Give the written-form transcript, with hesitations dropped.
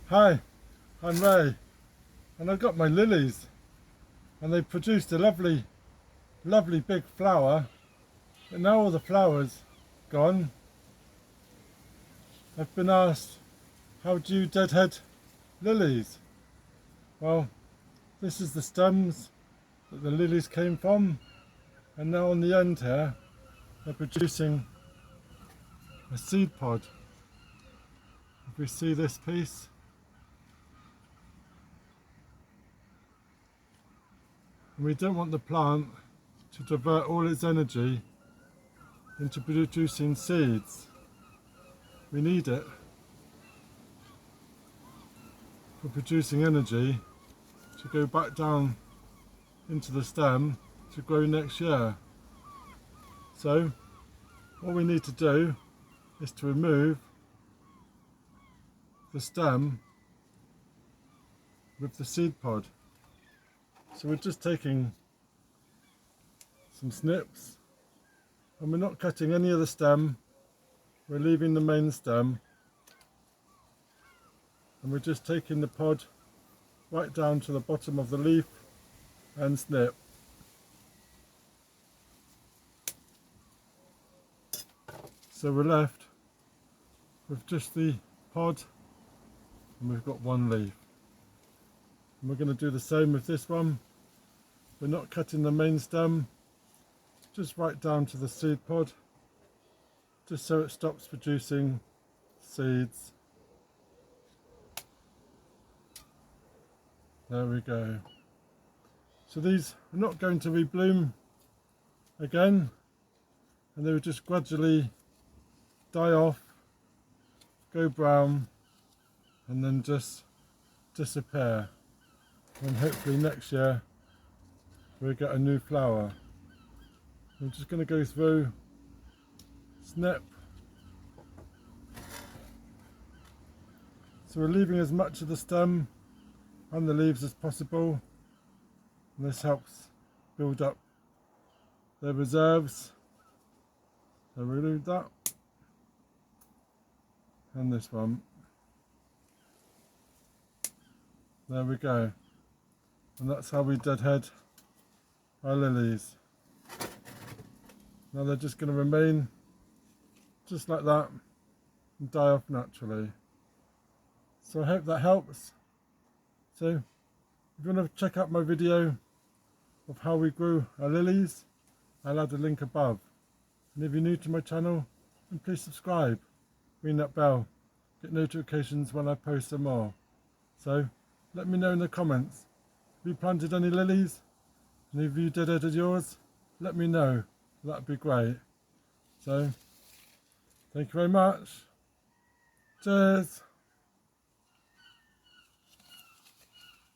Hi, I'm Ray, and I've got my lilies, and they've produced a lovely big flower, but now all the flowers gone. I've been asked, how do you deadhead lilies? Well, this is the stems that the lilies came from, and now on the end here they're producing a seed pod. If we see this piece, and we don't want the plant to divert all its energy into producing seeds. We need it for producing energy to go back down into the stem to grow next year. So what we need to do is to remove the stem with the seed pod. So we're just taking some snips, and we're not cutting any of the stem, we're leaving the main stem, and we're just taking the pod right down to the bottom of the leaf and snip. So we're left with just the pod, and we've got one leaf. And we're going to do the same with this one. We're not cutting the main stem, just right down to the seed pod, just so it stops producing seeds. There we go. So these are not going to rebloom again, and they will just gradually die off, go brown, and then just disappear. And hopefully next year we'll get a new flower. I'm just going to go through, snip. So we're leaving as much of the stem and the leaves as possible, and this helps build up their reserves. So remove that, and this one. There we go. And that's how we deadhead our lilies. Now they're just going to remain just like that and die off naturally. So I hope that helps. So if you want to check out my video of how we grew our lilies, I'll add a link above. And if you're new to my channel, then please subscribe, ring that bell, get notifications when I post some more. So let me know in the comments, have you planted any lilies? And if you deadheaded yours, let me know, that'd be great. So thank you very much. Cheers.